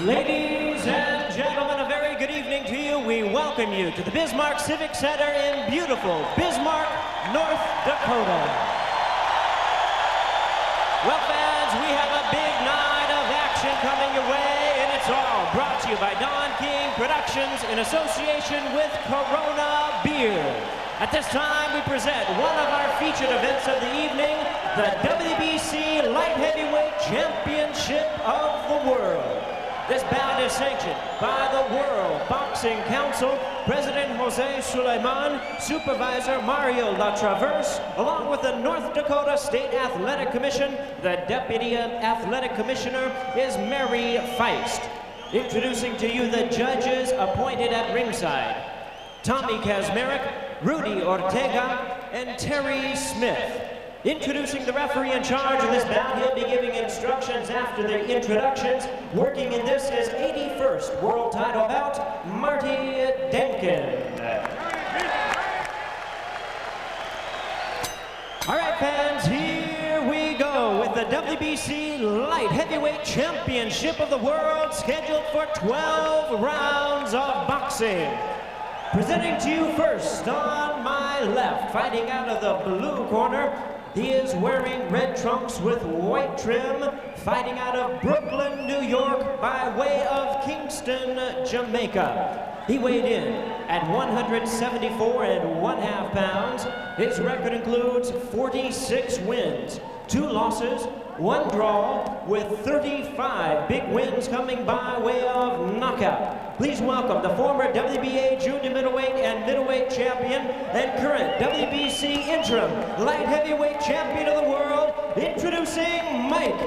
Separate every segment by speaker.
Speaker 1: Ladies and gentlemen, a very good evening to you. We welcome you to the Bismarck Civic Center in beautiful Bismarck, North Dakota. Well, fans, we have a big night of action coming your way, and it's all brought to you by Don King Productions in association with Corona Beer. At this time, we present one of our featured events of the evening, the WBC Light Heavyweight Championship of the World. This bout is sanctioned by the World Boxing Council, President Jose Suleiman, Supervisor Mario LaTraverse, along with the North Dakota State Athletic Commission. The Deputy Athletic Commissioner is Mary Feist. Introducing to you the judges appointed at ringside: Tommy Kazmarek, Rudy Ortega, and Terry Smith. Introducing the referee in charge of this bout, he'll be giving instructions after the introductions. Working in this is 81st World Title bout, Marty Denkin. All right, fans, here we go with the WBC Light Heavyweight Championship of the World, scheduled for 12 rounds of boxing. Presenting to you first on my left, fighting out of the blue corner, he is wearing red trunks with white trim, fighting out of Brooklyn, New York, by way of Kingston, Jamaica. He weighed in at 174 1/2 pounds. His record includes 46 wins, 2 losses, 1 draw, with 35 big wins coming by way of knockout. Please welcome the former WBA junior middleweight and middleweight champion and current WBC interim light heavyweight champion of the world, introducing Mike,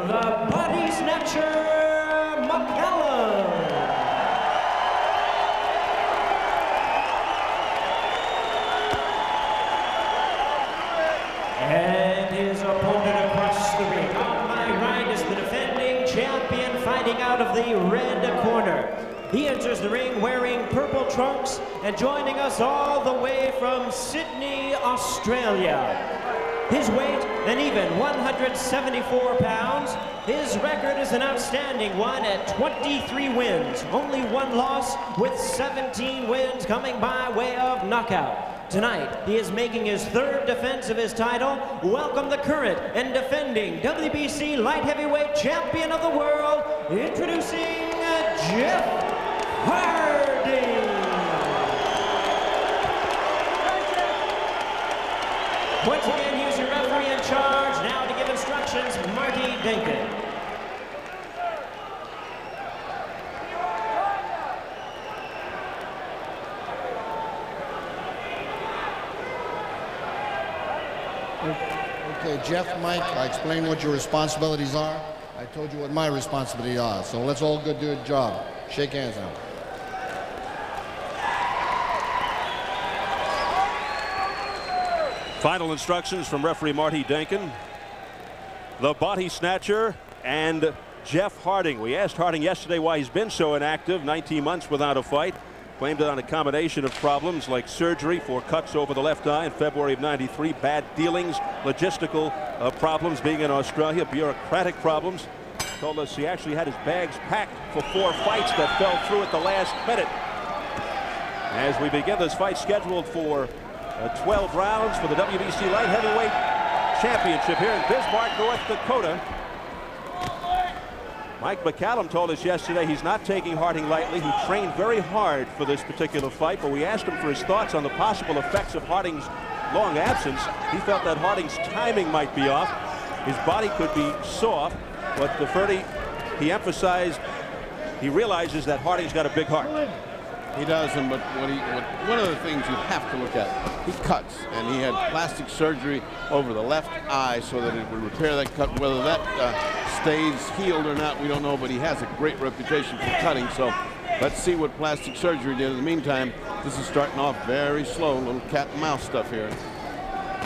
Speaker 1: the Body Snatcher McCallum. And his opponent across the ring. On my right is the defending champion, fighting out of the red corner. He enters the ring wearing purple trunks and joining us all the way from Sydney, Australia. His weight, an even 174 pounds. His record is an outstanding one at 23 wins, only 1 loss, with 17 wins coming by way of knockout. Tonight, he is making his 3rd defense of his title. Welcome the current and defending WBC Light Heavyweight Champion of the World, introducing Jeff Hardy. Once again, here's your referee in charge. Now to give instructions, Marty Denkin.
Speaker 2: Okay, Jeff, Mike, I explained what your responsibilities are. I told you what my responsibilities are. So let's all go do a job. Shake hands now.
Speaker 3: Final instructions from referee Marty Denkin. The Body Snatcher and Jeff Harding. We asked Harding yesterday why he's been so inactive, 19 months without a fight. Blamed it on a combination of problems like surgery for cuts over the left eye in February of '93, bad dealings, logistical problems being in Australia, bureaucratic problems. Told us he actually had his bags packed for 4 fights that fell through at the last minute. As we begin this fight scheduled for 12 rounds for the WBC Light Heavyweight Championship here in Bismarck, North Dakota. Mike McCallum told us yesterday he's not taking Harding lightly. He trained very hard for this particular fight, but we asked him for his thoughts on the possible effects of Harding's long absence. He felt that Harding's timing might be off. His body could be soft, but he emphasized he realizes that Harding's got a big heart.
Speaker 4: He does, and but one of the things you have to look at, he cuts, and he had plastic surgery over the left eye so that it would repair that cut. Whether that stays healed or not, we don't know, but he has a great reputation for cutting, so let's see what plastic surgery did. In the meantime, this is starting off very slow, little cat and mouse stuff here.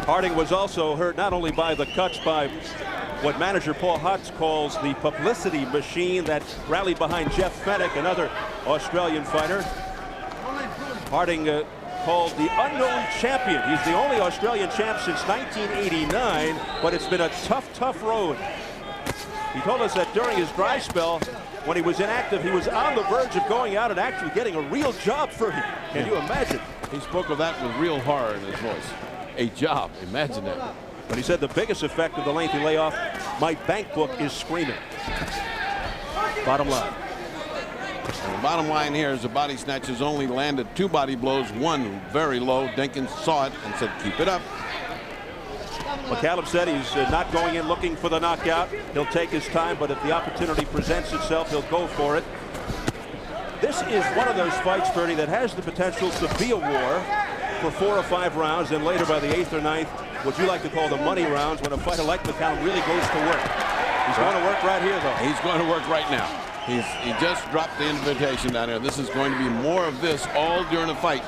Speaker 3: Harding was also hurt not only by the cuts, by what manager Paul Hutz calls the publicity machine that rallied behind Jeff Fennick, another Australian fighter. Harding called the unknown champion. He's the only Australian champ since 1989, but it's been a tough road. He told us that during his dry spell, when he was inactive, he was on the verge of going out and actually getting a real job for him. Can you imagine?
Speaker 4: He spoke of that with real horror in his voice. A job, imagine that.
Speaker 3: But he said the biggest effect of the lengthy layoff, my bank book is screaming. Bottom line.
Speaker 4: And the bottom line here is the body snatchers only landed 2 body blows, one very low. Dinkins saw it and said, keep it up.
Speaker 3: McCallum said he's not going in looking for the knockout. He'll take his time, but if the opportunity presents itself, he'll go for it. This is one of those fights, Bernie, that has the potential to be a war for 4 or 5 rounds, and later by the 8th or 9th, what you like to call the money rounds, when a fighter like McCallum really goes to work. He's going to work right here, though.
Speaker 4: He's going to work right now. He just dropped the invitation down here. This is going to be more of this all during the fight.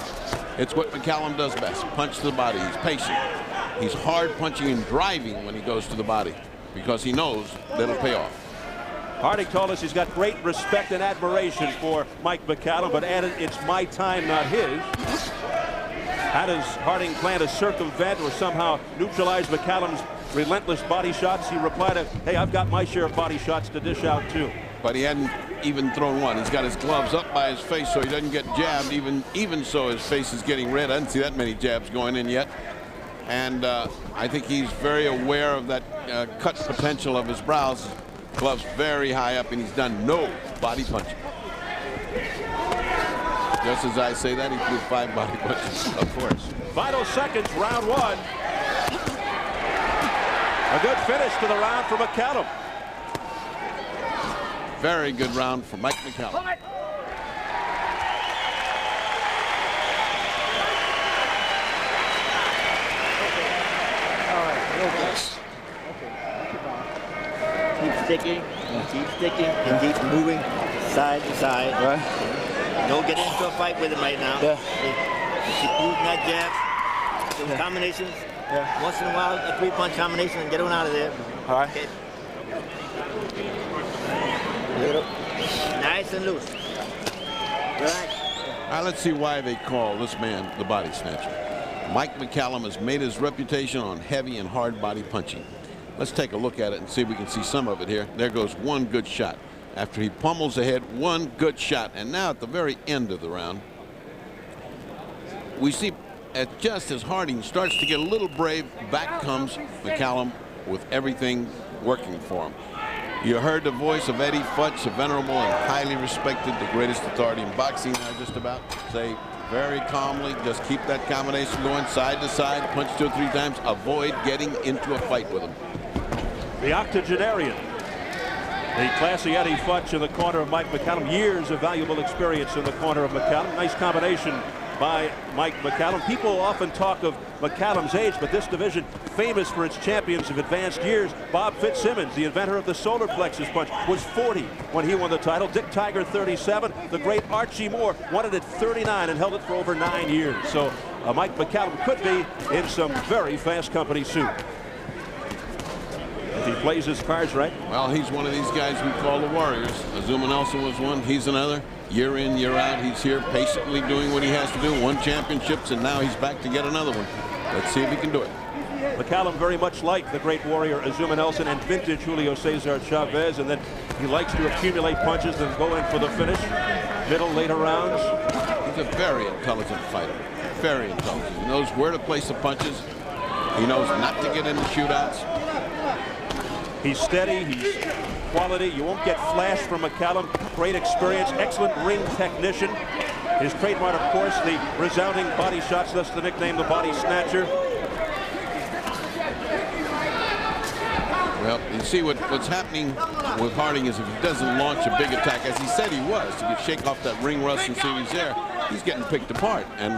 Speaker 4: It's what McCallum does best. Punch to the body. He's patient. He's hard punching and driving when he goes to the body because he knows that'll pay off.
Speaker 3: Harding told us he's got great respect and admiration for Mike McCallum, but added it's my time, not his. How does Harding plan to circumvent or somehow neutralize McCallum's relentless body shots? He replied, hey, I've got my share of body shots to dish out too.
Speaker 4: But he hadn't even thrown one. He's got his gloves up by his face so he doesn't get jabbed. Even so, his face is getting red. I didn't see that many jabs going in yet. And I think he's very aware of that cut potential of his brows. Gloves very high up, and he's done no body punching. Just as I say that, he threw 5 body punches.
Speaker 3: Of course. Final seconds, round 1. A good finish to the round for McCallum.
Speaker 4: Very good round for Mike McCallum.
Speaker 5: All right, keep sticking, and keep moving side to side.
Speaker 6: Right.
Speaker 5: Don't get into a fight with him right now.
Speaker 6: Yeah.
Speaker 5: Keep using that jab, those combinations.
Speaker 6: Yeah.
Speaker 5: Once in a while, a 3-punch combination and get on out of there.
Speaker 6: All right.
Speaker 5: Okay. Nice and loose. Relax.
Speaker 4: All right, let's see why they call this man the body snatcher. Mike McCallum has made his reputation on heavy and hard body punching. Let's take a look at it and see if we can see some of it here. There goes one good shot. After he pummels ahead, one good shot. And now at the very end of the round, we see just as Harding starts to get a little brave, back comes McCallum with everything working for him. You heard the voice of Eddie Futch, a venerable and highly respected, the greatest authority in boxing now just about, say very calmly, just keep that combination going side to side, punch 2 or 3 times, avoid getting into a fight with him.
Speaker 3: The octogenarian, the classy Eddie Futch in the corner of Mike McCallum. Years of valuable experience in the corner of McCallum. Nice combination by Mike McCallum. People often talk of McCallum's age, but this division famous for its champions of advanced years. Bob Fitzsimmons, the inventor of the solar plexus punch, was 40 when he won the title. Dick Tiger, 37. The great Archie Moore won it at 39 and held it for over 9 years. So Mike McCallum could be in some very fast company soon, if he plays his cards right.
Speaker 4: Well, he's one of these guys we call the Warriors. Azuma Nelson was one. He's another. Year in, year out, he's here patiently doing what he has to do. Won championships, and now he's back to get another one. Let's see if he can do it.
Speaker 3: McCallum very much like the great warrior Azuma Nelson and vintage Julio Cesar Chavez, and then he likes to accumulate punches and go in for the finish. Middle, later rounds.
Speaker 4: He's a very intelligent fighter. Very intelligent. He knows where to place the punches. He knows not to get into shootouts.
Speaker 3: He's steady. He's quality. You won't get flash from McCallum. Great experience. Excellent ring technician. His trademark, of course, the resounding body shots. Thus the nickname, the body snatcher.
Speaker 4: Well, you see what's happening with Harding is if he doesn't launch a big attack, as he said he was, to get shake off that ring rust and see if he's there, he's getting picked apart, and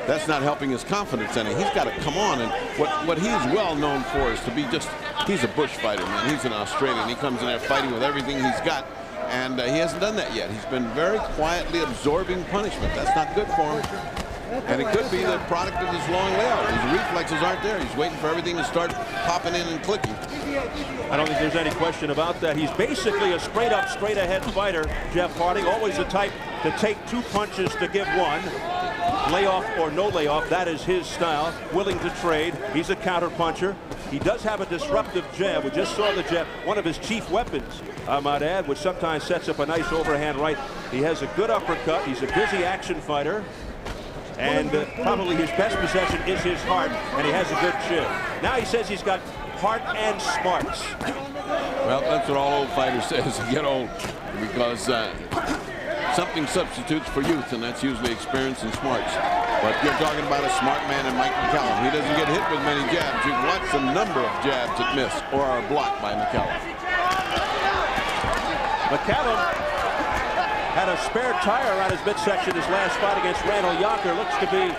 Speaker 4: that's not helping his confidence any. He's got to come on, and what he's well known for is to be just, he's a bush fighter, man. He's an Australian. He comes in there fighting with everything he's got, and he hasn't done that yet. He's been very quietly absorbing punishment. That's not good for him. And it could be the product of his long layout. His reflexes aren't there. He's waiting for everything to start popping in and clicking.
Speaker 3: I don't think there's any question about that. He's basically a straight-up, straight-ahead fighter, Jeff Harding. Always the type to take 2 punches to give 1. Layoff or no layoff, that is his style. Willing to trade. He's a counter-puncher. He does have a disruptive jab. We just saw the jab, one of his chief weapons, I might add, which sometimes sets up a nice overhand right. He has a good uppercut. He's a busy action fighter. And probably his best possession is his heart, and he has a good chin. Now he says he's got heart and smarts.
Speaker 4: Well, that's what all old fighters say as they get old, because something substitutes for youth, and that's usually experience and smarts. But you're talking about a smart man in Mike McCallum. He doesn't get hit with many jabs. You watch the number of jabs that miss or are blocked by McCallum.
Speaker 3: McCallum had a spare tire around his midsection his last fight against Randall Yonker. Looks to be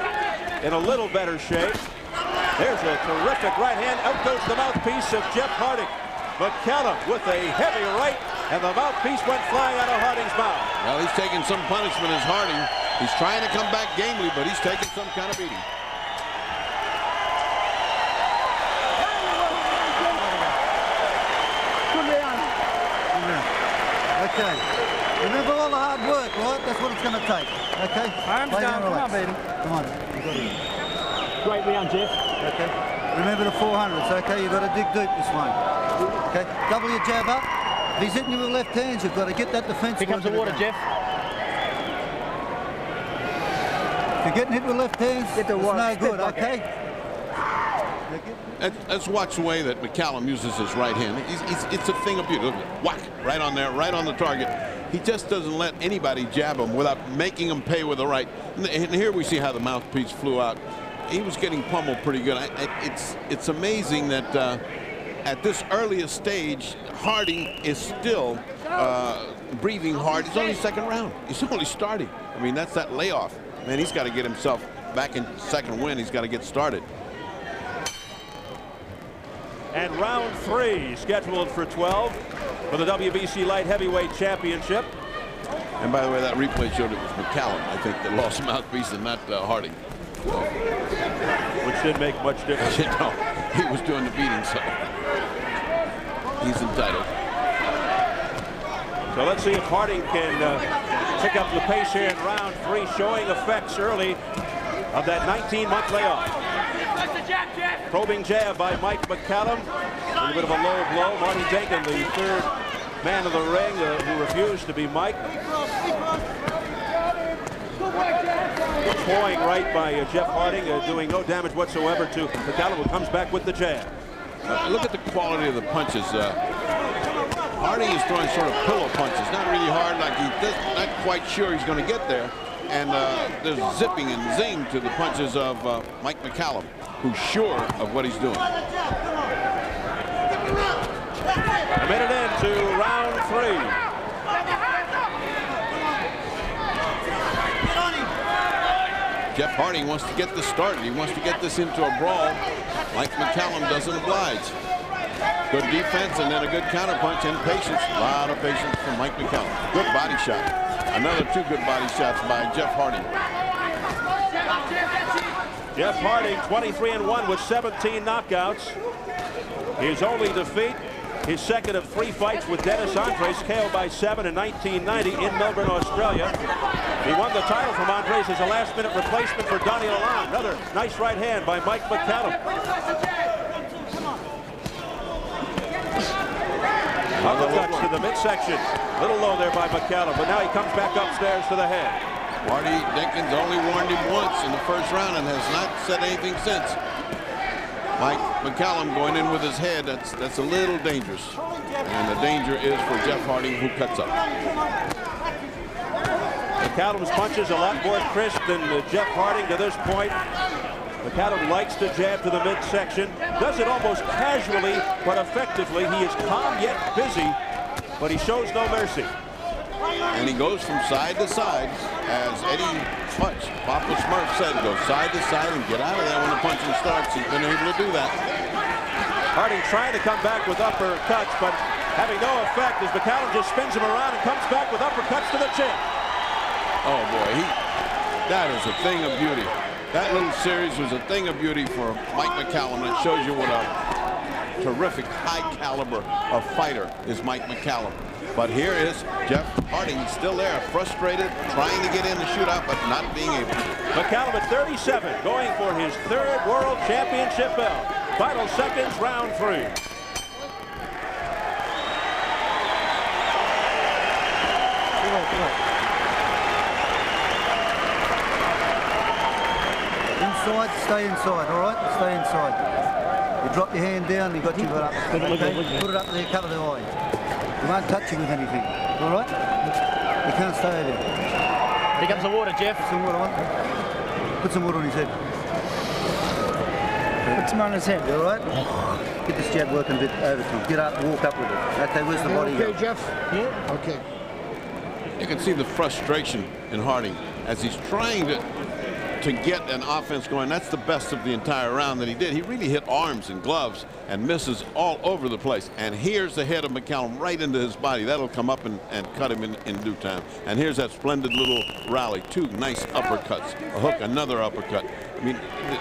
Speaker 3: in a little better shape. There's a terrific right hand. Out goes the mouthpiece of Jeff Harding. McCallum with a heavy right, and the mouthpiece went flying out of Harding's mouth.
Speaker 4: Well, he's taking some punishment as Harding. He's trying to come back gamely, but he's taking some kind of beating.
Speaker 6: Okay. Remember all the hard work, right? That's what it's going to take. Okay?
Speaker 1: Arms down. Come on, baby.
Speaker 6: Come on. You got it.
Speaker 1: Great round, Jeff.
Speaker 6: Okay. Remember the 400s, okay? You've got to dig deep this one. Okay? Double your jab up. If he's hitting you with left hands, you've got to get that defense.
Speaker 1: Here comes the water, Jeff.
Speaker 6: If you're getting hit with left hands, it's no good, okay?
Speaker 4: Let's watch the way that McCallum uses his right hand. It's a thing of beauty. Look, whack, right on there, right on the target. He just doesn't let anybody jab him without making him pay with the right. And here we see how the mouthpiece flew out. He was getting pummeled pretty good. It's amazing that at this earliest stage, Harding is still breathing hard. It's only second round. He's only starting. I mean, that's that layoff. Man, he's got to get himself back in second win. He's got to get started.
Speaker 3: And round 3 scheduled for 12 for the WBC Light Heavyweight Championship.
Speaker 4: And by the way, that replay showed it was McCallum, I think, that lost mouthpiece and not Harding. So.
Speaker 3: Which didn't make much difference.
Speaker 4: You know, he was doing the beating, so he's entitled.
Speaker 3: So let's see if Harding can pick up the pace here in round 3, showing effects early of that 19-month layoff. Probing jab by Mike McCallum. A little bit of a low blow. Marty Dakin, the third man of the ring, who refused to be Mike. Deploying right by Jeff Harding, doing no damage whatsoever to McCallum, who comes back with the jab.
Speaker 4: Look at the quality of the punches. Harding is throwing sort of pillow punches, not really hard, like he's not quite sure he's going to get there. And there's zipping and zing to the punches of Mike McCallum, who's sure of what he's doing.
Speaker 3: A minute into round 3.
Speaker 4: Jeff Harding wants to get this started. He wants to get this into a brawl. Mike McCallum doesn't oblige. Good defense and then a good counterpunch and patience. A lot of patience from Mike McCallum. Good body shot. Another 2 good body shots by Jeff Harding.
Speaker 3: Jeff Harding, 23-1 with 17 knockouts. His only defeat, his second of 3 fights with Dennis Andres, KO by 7 in 1990 in Melbourne, Australia. He won the title from Andres as a last-minute replacement for Donnie Lalonde. Another nice right hand by Mike McCallum. Uppercuts to the midsection. A little low there by McCallum, but now he comes back upstairs to the head.
Speaker 4: Marty Dinkins only warned him once in the first round and has not said anything since. Mike McCallum going in with his head, that's a little dangerous. And the danger is for Jeff Harding, who cuts up.
Speaker 3: McCallum's punches a lot more crisp than Jeff Harding to this point. McCallum likes to jab to the midsection, does it almost casually, but effectively. He is calm yet busy, but he shows no mercy.
Speaker 4: And he goes from side to side, as Eddie Hutch, Papa Smurf said, go side to side and get out of there when the punching starts. He's been able to do that.
Speaker 3: Harding trying to come back with uppercuts, but having no effect as McCallum just spins him around and comes back with uppercuts to the chin.
Speaker 4: Oh boy, that is a thing of beauty. That little series was a thing of beauty for Mike McCallum, and it shows you what a terrific high caliber of fighter is Mike McCallum. But here is Jeff Harding, still there, frustrated, trying to get in the shootout, but not being able to.
Speaker 3: McCallum at 37, going for his 3rd World Championship belt. Final seconds, round 3.
Speaker 6: Inside, stay inside, all right? Stay inside. You drop your hand down, you got your foot up. Okay? Put it up there, cover the eye. You won't touch you with anything, all right? You can't stay there.
Speaker 1: Here comes the water, Jeff.
Speaker 6: Put some water on. Put some water on his head.
Speaker 1: Put some on his head.
Speaker 6: You all right? Get this jab working a bit over to him. Get up, walk up with it. Okay, where's the body?
Speaker 2: Okay, Jeff?
Speaker 1: Yeah.
Speaker 2: Okay.
Speaker 4: You can see the frustration in Harding as he's trying to get an offense going. That's the best of the entire round that he did. He really hit arms and gloves and misses all over the place. And here's the head of McCallum right into his body. That'll come up and cut him in due time. And here's that splendid little rally. 2 nice uppercuts. A hook, another uppercut. I mean,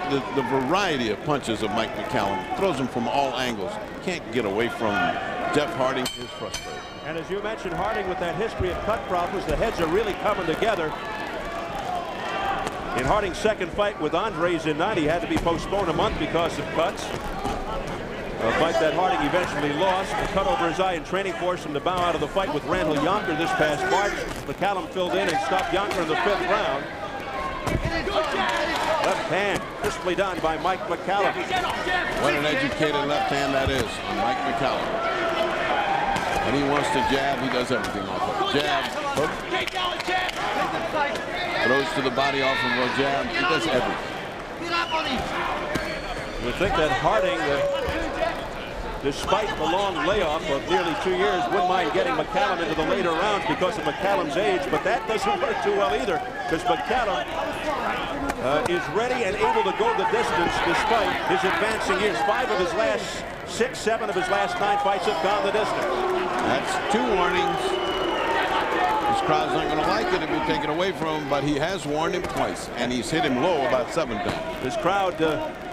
Speaker 4: the variety of punches of Mike McCallum throws him from all angles. Can't get away from him. Jeff Harding is frustrated.
Speaker 3: And as you mentioned, Harding with that history of cut problems, the heads are really coming together. In Harding's second fight with Andre Zinati, had to be postponed a month because of cuts. A fight that Harding eventually lost. A cut over his eye and training forced him to bow out of the fight with Randall Yonker this past March. McCallum filled in and stopped Yonker in the 5th round. Left hand, crisply done by Mike McCallum.
Speaker 4: What an educated left hand that is on Mike McCallum. When he wants to jab, he does everything off of it. Jab, hook, throws to the body off of a jab. He does everything.
Speaker 3: You would think that Harding, despite the long layoff of nearly 2 years, wouldn't mind getting McCallum into the later rounds because of McCallum's age, but that doesn't work too well either, because McCallum is ready and able to go the distance despite his advancing years. 5 of his last 6, 7 of his last 9 fights have gone the distance.
Speaker 4: That's 2 warnings. This crowd's not going to like it if you take it away from him, but he has warned him twice, and he's hit him low about 7 times.
Speaker 3: This crowd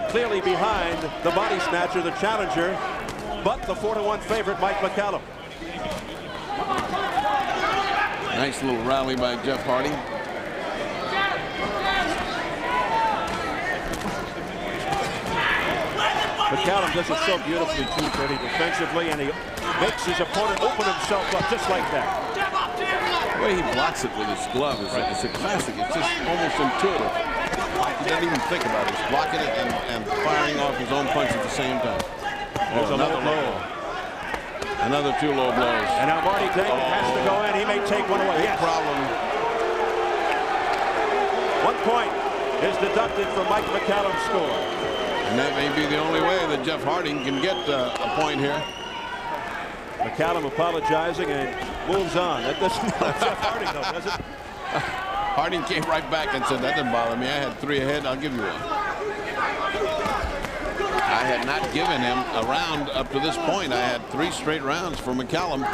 Speaker 3: clearly behind the body snatcher, the challenger, but the 4-1 favorite, Mike McCallum.
Speaker 4: Nice little rally by Jeff Harding.
Speaker 3: McCallum does it so beautifully too, Freddie, defensively, and he makes his opponent open himself up just like that.
Speaker 4: The way he blocks it with his glove is it's a classic. It's just almost intuitive. He doesn't even think about it. He's blocking it and firing off his own punch at the same time.
Speaker 3: There's another low.
Speaker 4: Another 2 low blows.
Speaker 3: And now Marty Dankin has to go in. He may take one away. Yes.
Speaker 4: Problem.
Speaker 3: 1 point is deducted from Mike McCallum's score.
Speaker 4: And that may be the only way that Jeff Harding can get a point here.
Speaker 3: McCallum apologizing and moves on. That doesn't help Jeff Harding, though, does it?
Speaker 4: Harding came right back and said, that didn't bother me. I had 3 ahead. I'll give you 1. I had not given him a round up to this point. I had 3 straight rounds for McCallum.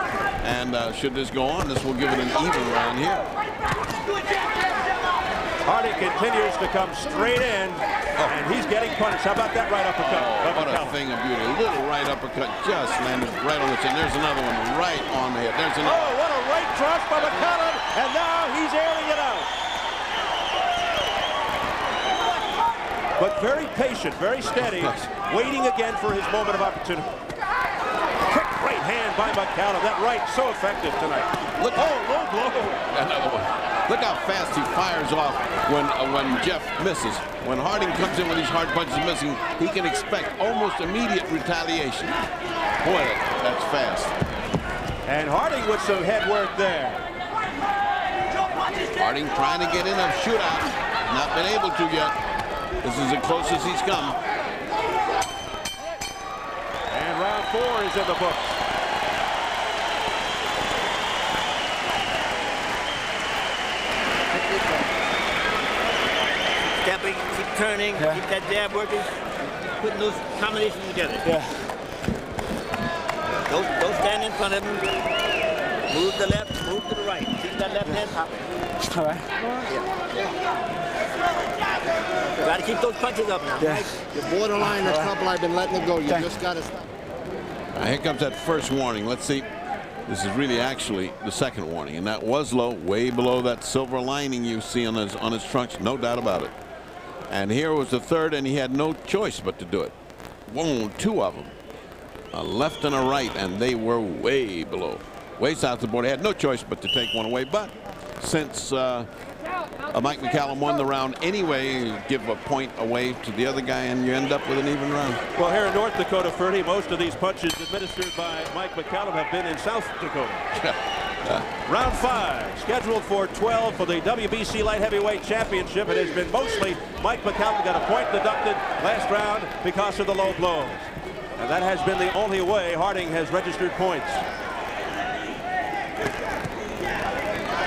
Speaker 4: And should this go on, this will give it an even round here.
Speaker 3: Harding continues to come straight in, and he's getting punished. How about that right uppercut?
Speaker 4: Oh, what a thing of beauty. A little right uppercut just landed right on the chin. There's another one right on the head. There's another.
Speaker 3: Oh, what a right thrust by McCallum, and now he's airing it out. But very patient, very steady, waiting again for his moment of opportunity. Quick right hand by McCallum. That right so effective tonight. Look, oh, low blow.
Speaker 4: Another one. Look how fast he fires off when Jeff misses. When Harding comes in with these hard punches missing, he can expect almost immediate retaliation. Boy, that's fast.
Speaker 3: And Harding with some head work there.
Speaker 4: Harding trying to get in a shootout. Not been able to yet. This is as close as he's come.
Speaker 3: And round 4 is in the books.
Speaker 5: Stepping, keep turning, keep that jab working, putting those combinations together.
Speaker 1: Yeah.
Speaker 5: Don't stand in front of him. Move the left, move to the right. Keep that left hand popping.
Speaker 1: All right.
Speaker 5: Got to keep those punches up now.
Speaker 1: Yeah.
Speaker 2: You're borderline a couple. I've been letting it go. You just got to stop.
Speaker 4: Here comes that first warning. Let's see. This is really actually the second warning, and that was low, way below that silver lining you see on his trunks, no doubt about it. And here was the third, and he had no choice but to do it. whoa, two of them, a left and a right, and they were way below, way south of the board. He had no choice but to take one away. But since Mike McCallum won the round anyway, you give a point away to the other guy, and you end up with an even round.
Speaker 3: Well, here in North Dakota, Ferdy, most of these punches administered by Mike McCallum have been in South Dakota. Round 5, scheduled for 12 for the WBC Light Heavyweight Championship. It has been mostly Mike McCallum got a point deducted last round because of the low blows. And that has been the only way Harding has registered points.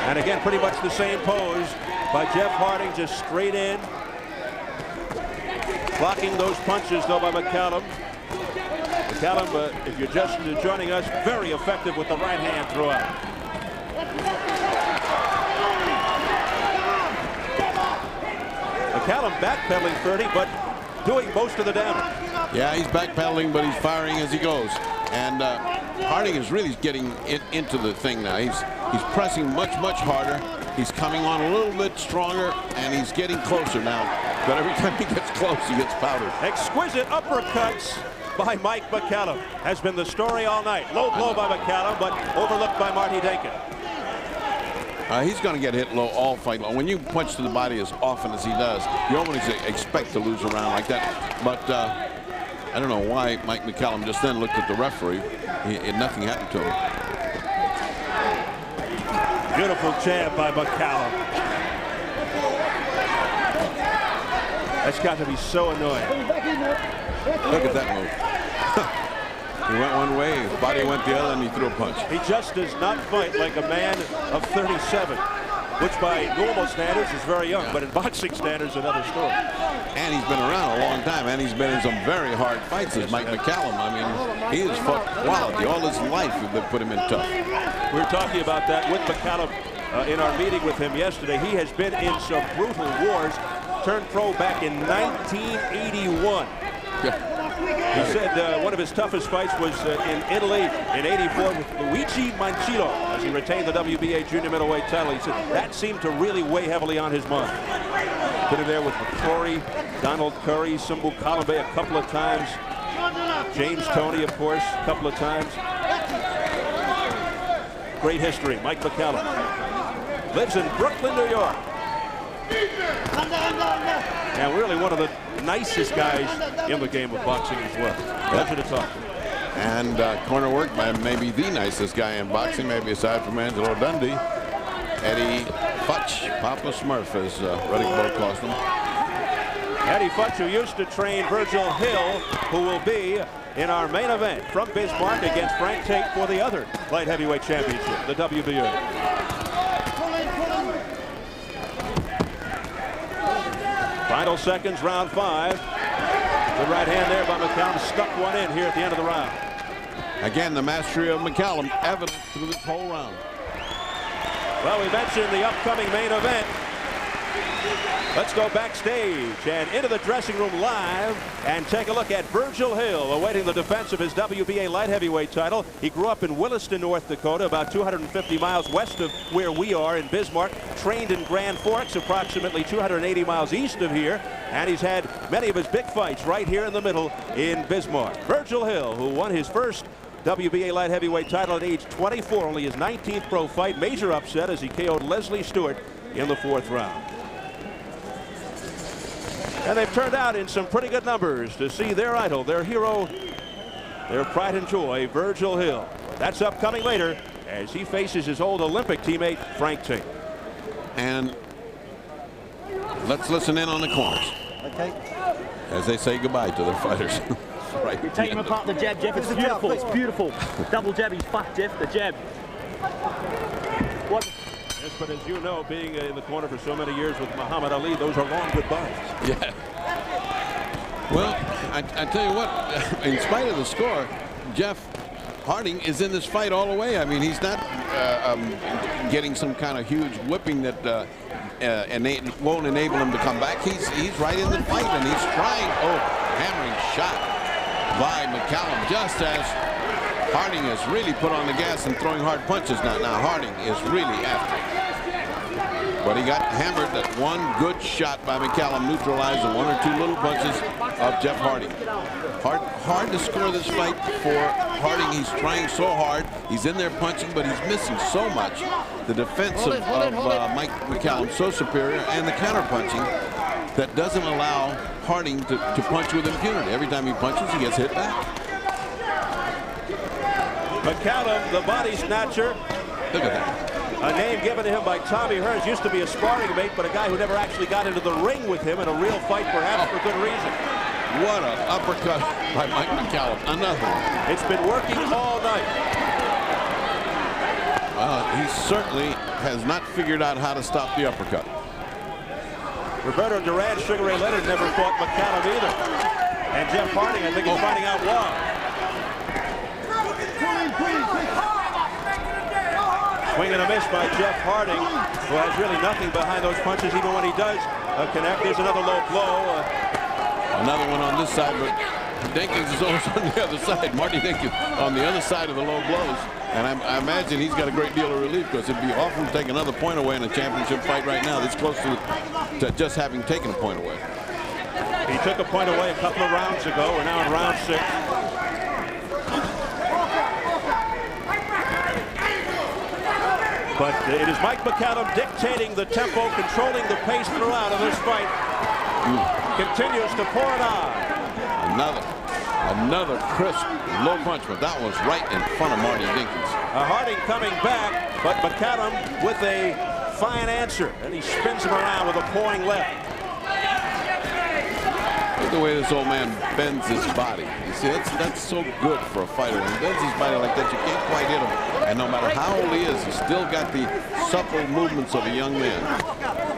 Speaker 3: And again, pretty much the same pose by Jeff Harding, just straight in. Blocking those punches, though, by McCallum. McCallum, if you're just joining us, very effective with the right hand throughout. McCallum backpedaling 30, but doing most of the damage.
Speaker 4: Yeah, he's backpedaling, but he's firing as he goes. And Harding is really getting into the thing now. He's pressing much harder. He's coming on a little bit stronger, and he's getting closer now. But every time he gets close, he gets powdered.
Speaker 3: Exquisite uppercuts by Mike McCallum has been the story all night. Low blow by McCallum, but overlooked by Marty Dakin.
Speaker 4: He's going to get hit low all fight long. When you punch to the body as often as he does, you always expect to lose a round like that. But I don't know why Mike McCallum just then looked at the referee. Nothing happened to him.
Speaker 3: Beautiful jab by McCallum. That's got to be so annoying.
Speaker 4: Look at that move. He went one way, his body went the other, and he threw a punch.
Speaker 3: He just does not fight like a man of 37, which by normal standards is very young, but in boxing standards, another story.
Speaker 4: And he's been around a long time, and he's been in some very hard fights as Mike McCallum. I mean, he has fought quality all his life. They've put him in tough.
Speaker 3: We were talking about that with McCallum in our meeting with him yesterday. He has been in some brutal wars. Turned pro back in 1981.
Speaker 4: Yeah.
Speaker 3: He said one of his toughest fights was in Italy in '84 with Luigi Mancillo as he retained the WBA junior middleweight title. He said that seemed to really weigh heavily on his mind. Been in there with McCrory, Donald Curry, Simbu Kalambe a couple of times. James Toney, of course, a couple of times. Great history. Mike McCallum lives in Brooklyn, New York. And really one of the nicest guys in the game of boxing as well. Pleasure to talk to him.
Speaker 4: And corner work by maybe the nicest guy in boxing, maybe aside from Angelo Dundee. Eddie Futch, Papa Smurf, as Ruddy Bull calls him.
Speaker 3: Eddie Futch, who used to train Virgil Hill, who will be in our main event from Bismarck against Frank Tate for the other light heavyweight championship, the WBA. Final seconds, round 5. The right hand there by McCallum, stuck one in here at the end of the round.
Speaker 4: Again, the mastery of McCallum evident through this whole round.
Speaker 3: Well, we mentioned the upcoming main event. Let's go backstage and into the dressing room live and take a look at Virgil Hill awaiting the defense of his WBA light heavyweight title. He grew up in Williston, North Dakota, about 250 miles west of where we are in Bismarck. Trained in Grand Forks, approximately 280 miles east of here. And he's had many of his big fights right here in the middle in Bismarck. Virgil Hill, who won his first WBA light heavyweight title at age 24, only his 19th pro fight. Major upset as he KO'd Leslie Stewart in the 4th round. And they've turned out in some pretty good numbers to see their idol, their hero, their pride and joy, Virgil Hill. That's upcoming later as he faces his old Olympic teammate, Frank Tate.
Speaker 4: And let's listen in on the corners.
Speaker 6: Okay.
Speaker 4: As they say goodbye to their fighters. Right.
Speaker 7: You're taking him apart the jab, Jeff. It's beautiful. It's beautiful. Double jab. He's fucked, Jeff. The jab. What?
Speaker 3: Yes, but as you know, being in the corner for so many years with Muhammad Ali, those are long goodbyes.
Speaker 4: Yeah. Well, I tell you what, in spite of the score, Jeff Harding is in this fight all the way. I mean, he's not getting some kind of huge whipping that won't enable him to come back. He's right in the fight, and he's trying. Oh, hammering shot by McCallum, just as Harding has really put on the gas and throwing hard punches now. Now Harding is really after it. But he got hammered. That one good shot by McCallum neutralized the 1 or 2 little punches of Jeff Harding. Hard to score this fight for Harding. He's trying so hard. He's in there punching, but he's missing so much. The defense of Mike McCallum so superior, and the counter punching that doesn't allow Harding to punch with impunity. Every time he punches, he gets hit back.
Speaker 3: McCallum, the body snatcher.
Speaker 4: Look at that.
Speaker 3: A name given to him by Tommy Hearns. Used to be a sparring mate, but a guy who never actually got into the ring with him in a real fight, perhaps for good reason.
Speaker 4: What an uppercut by Mike McCallum. Another one.
Speaker 3: It's been working all night.
Speaker 4: He certainly has not figured out how to stop the uppercut.
Speaker 3: Roberto Duran, Sugar Ray Leonard never fought McCallum either. And Jeff Harding, I think, is finding out why. Swing and a miss by Jeff Harding, who has really nothing behind those punches, even when he does connect. There's another low blow.
Speaker 4: Another one on this side, but Dinkins is always on the other side. Marty Dinkins on the other side of the low blows. And I imagine he's got a great deal of relief, because it'd be awful to take another point away in a championship fight right now. That's close to just having taken a point away.
Speaker 3: He took a point away a couple of rounds ago. We're now in round 6. But it is Mike McCallum dictating the tempo, controlling the pace throughout of this fight. Continues to pour it on. Another crisp low punch, but that was right in front of Marty Dinkins. Harding coming back, but McCallum with a fine answer, and he spins him around with a pouring left.
Speaker 4: Look at the way this old man bends his body. You see, that's so good for a fighter. When he bends his body like that, you can't quite hit him. And no matter how old he is, he's still got the supple movements of a young man.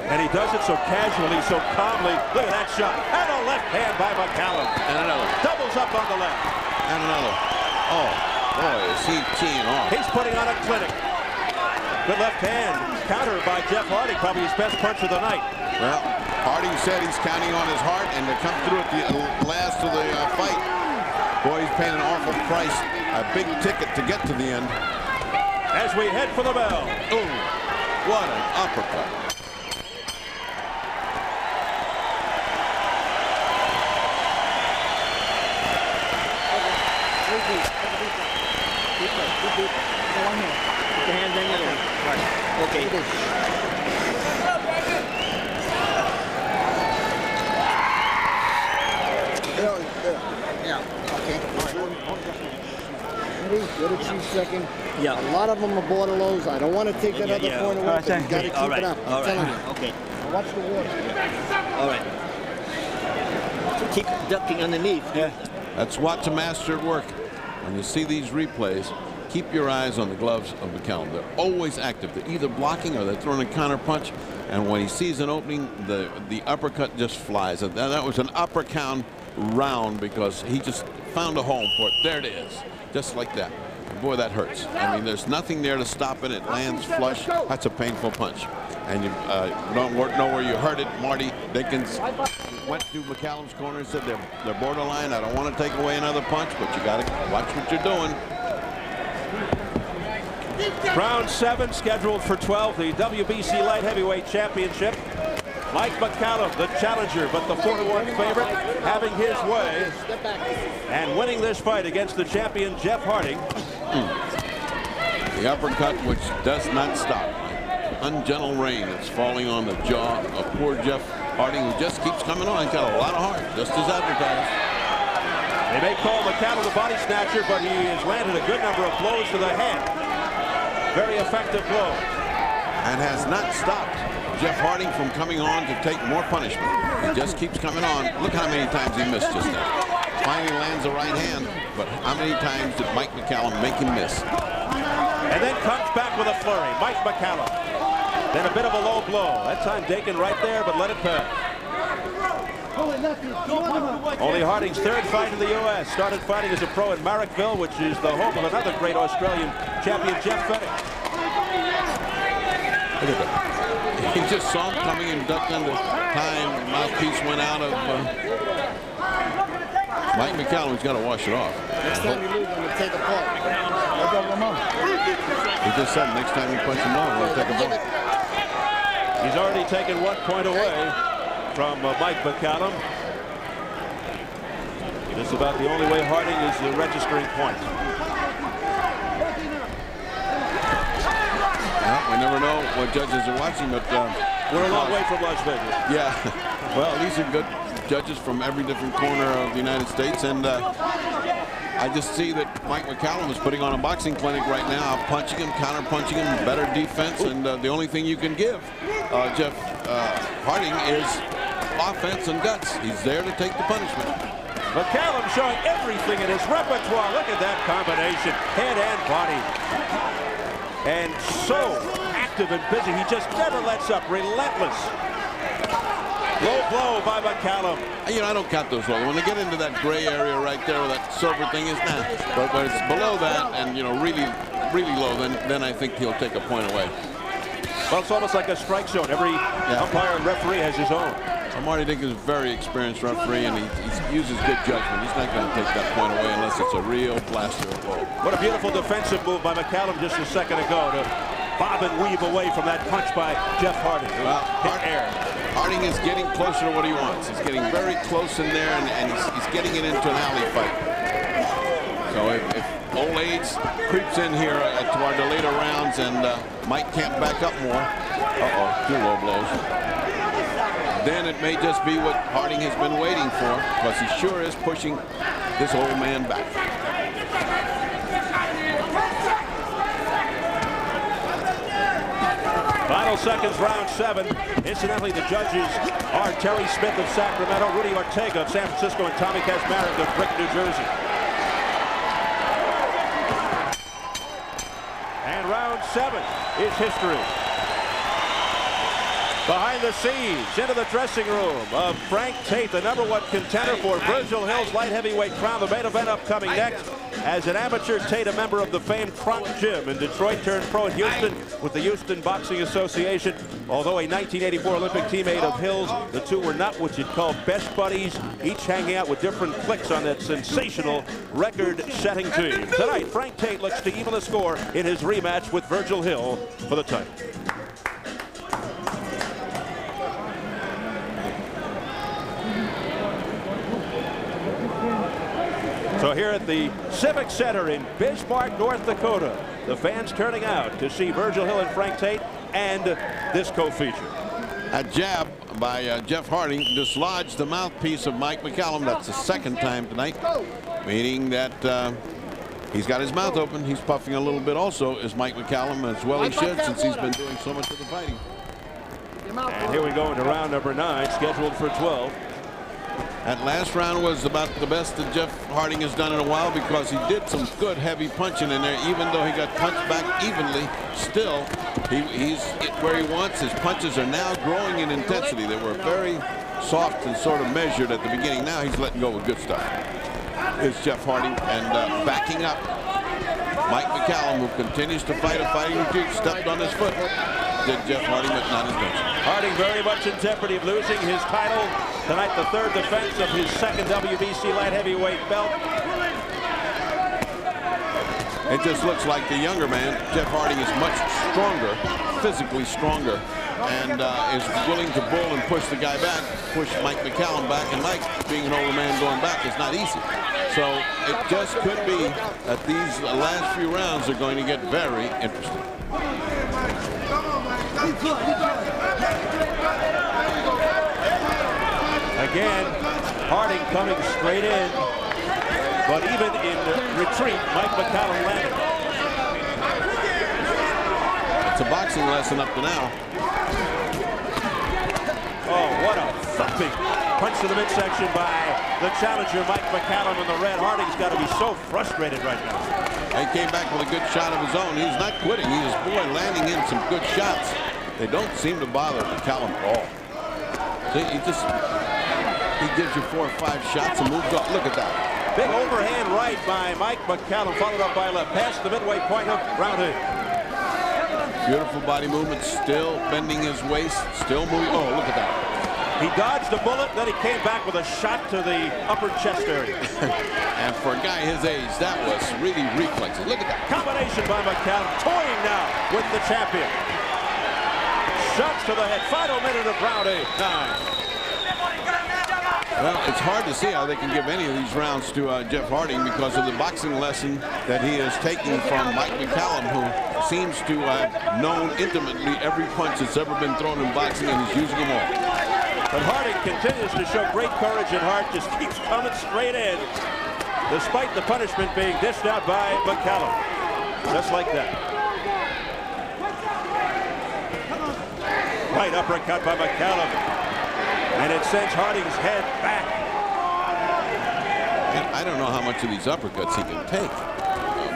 Speaker 4: And he does it so casually, so calmly. Look at that shot. And a left hand by McCallum. And another. Doubles up on the left. And another. Oh, boy, is he teeing off. He's putting on a clinic. Good left hand. Countered by Jeff Harding, probably his best punch of the night. Well, Harding said he's counting on his heart, and to come through at the last of the fight, boy, he's paying an awful price, a big ticket to get to the end. As we head for the bell. Ooh, what an uppercut.
Speaker 5: The hands in your hand. Right. Okay.
Speaker 2: Get a 2 second.
Speaker 5: Yeah.
Speaker 2: A lot of them are border lows. I don't want to take that other point away, but you got to keep it up. I'm telling you.
Speaker 5: Okay.
Speaker 2: Now watch the water.
Speaker 5: All right. So keep ducking underneath.
Speaker 4: Yeah. That's watch a master at work. When you see these replays, keep your eyes on the gloves of McCallum. They're always active. They're either blocking or they're throwing a counter punch. And when he sees an opening, the uppercut just flies. And that was an upper count round because he just found a home for it. There it is. Just like that. And boy, that hurts. I mean, there's nothing there to stop it. It lands flush. That's a painful punch. And you don't know where you hurt it. Marty Dinkins went to McCallum's corner and said they're borderline. I don't want to take away another punch, but you got to watch what you're doing. Round 7 scheduled for 12, the WBC Light Heavyweight Championship. Mike McCallum, the challenger, but the 4-1 favorite, having his way and winning this fight against the champion Jeff Harding. The uppercut, which does not stop. Ungentle rain that's falling on the jaw of poor Jeff Harding, who just keeps coming on. He's got a lot of heart, just as advertised. They may call McCallum the body snatcher, but he has landed a good number of blows to the head. Very effective blow. And has not stopped Jeff Harding from coming on to take more punishment. He just keeps coming on. Look how many times he missed just now. Finally lands the right hand, but how many times did Mike McCallum make him miss? And then comes back with a flurry. Mike McCallum. Then a bit of a low blow. That time Dakin right there, but let it pass. Only Harding's 3rd fight in the U.S. Started fighting as a pro in Marrickville, which is the home of another great Australian champion, Jeff Fenech. Look at that. He just saw him coming and ducked under time. Mouthpiece went out of Mike McCallum. He's got to wash it off.
Speaker 2: Next time you lose, I'm going to take a part.
Speaker 4: He just said next time you punch him on, we'll take a ball. He's already taken 1 point away from Mike McCallum.
Speaker 3: Just about the only way Harding is registering points.
Speaker 4: Well, we never know what judges are watching, but
Speaker 3: we're a long way from Las Vegas.
Speaker 4: Yeah. Well, these are good judges from every different corner of the United States, and I just see that Mike McCallum is putting on a boxing clinic right now, punching him, counter-punching him, better defense, and the only thing you can give Jeff Harding is offense and guts. He's there to take the punishment.
Speaker 3: McCallum showing everything in his repertoire. Look at that combination, head and body. And so active and busy. He just never lets up, relentless. Low blow by McCallum.
Speaker 4: You know, I don't count those low. When they get into that gray area right there where that silver thing is now, but when it's below that and, you know, really low, then I think he'll take a point away.
Speaker 3: Well, it's almost like a strike zone. Every umpire and referee has his own.
Speaker 4: Marty Dink is a very experienced referee, and he uses good judgment. He's not going to take that point away unless it's a real blaster of blow.
Speaker 3: What a beautiful defensive move by McCallum just a second ago to bob and weave away from that punch by Jeff Harding.
Speaker 4: Well, Harding is getting closer to what he wants. He's getting very close in there, and he's getting it into an alley fight. So if old age creeps in here to our later rounds and Mike can't back up more, two low blows, then it may just be what Harding has been waiting for, because he sure is pushing this old man back.
Speaker 3: Final seconds, round 7. Incidentally, the judges are Terry Smith of Sacramento, Rudy Ortega of San Francisco, and Tommy Kazmarek of Brick, New Jersey. And round 7 is history. Behind the scenes, into the dressing room of Frank Tate, the #1 contender for Virgil Hill's light heavyweight crown. The main event upcoming next. As an amateur, Tate, a member of the famed Kronk Gym in Detroit, turned pro in Houston with the Houston Boxing Association. Although a 1984 Olympic teammate of Hill's, the two were not what you'd call best buddies, each hanging out with different cliques on that sensational record-setting team. Tonight, Frank Tate looks to even the score in his rematch with Virgil Hill for the title. So here at the Civic Center in Bismarck, North Dakota, the fans turning out to see Virgil Hill and Frank Tate and this co-feature.
Speaker 4: A jab by Jeff Harding dislodged the mouthpiece of Mike McCallum. That's the second time tonight, meaning that he's got his mouth open. He's puffing a little bit also, as Mike McCallum, as well he should, since he's been doing so much of the fighting.
Speaker 3: And here we go into round number 9, scheduled for 12.
Speaker 4: That last round was about the best that Jeff Harding has done in a while, because he did some good heavy punching in there. Even though he got punched back evenly, still he's where he wants. His punches are now growing in intensity. They were very soft and sort of measured at the beginning. Now he's letting go with good stuff. Here's Jeff Harding, and backing up Mike McCallum, who continues to fight a fighting retreat. Stepped on his foot. Did Jeff Harding, but not his bench.
Speaker 3: Harding very much in jeopardy of losing his title tonight, the third defense of his second WBC light heavyweight belt.
Speaker 4: It just looks like the younger man, Jeff Harding, is much stronger, physically stronger, and is willing to bull and push the guy back, push Mike McCallum back. And Mike, being an older man, going back is not easy. So it just could be that these last few rounds are going to get very interesting.
Speaker 3: Again, Harding coming straight in, but even in retreat, Mike McCallum landed.
Speaker 4: It's a boxing lesson up to now.
Speaker 3: Oh, what a thumping punch to the midsection by the challenger, Mike McCallum, in the red. Harding's got to be so frustrated right now.
Speaker 4: He came back with a good shot of his own. He's not quitting. He's, boy, landing in some good shots. They don't seem to bother McCallum at all. See, he gives you 4 or 5 shots and moves off. Look at that.
Speaker 3: Big overhand right by Mike McCallum, followed up by left. Past the midway point of round 8.
Speaker 4: Beautiful body movement, still bending his waist, still moving. Oh, look at that.
Speaker 3: He dodged the bullet, then he came back with a shot to the upper chest area.
Speaker 4: And for a guy his age, that was really reflexes. Look at that.
Speaker 3: Combination by McCallum, toying now with the champion. Shots to the head. Final minute of round 8. 9.
Speaker 4: Well, it's hard to see how they can give any of these rounds to Jeff Harding because of the boxing lesson that he is taking from Mike McCallum, who seems to have known intimately every punch that's ever been thrown in boxing, and he's using them all.
Speaker 3: But Harding continues to show great courage and heart, just keeps coming straight in, despite the punishment being dished out by McCallum. Just like that. Right uppercut by McCallum. And it sends Harding's head back.
Speaker 4: And I don't know how much of these uppercuts he can take.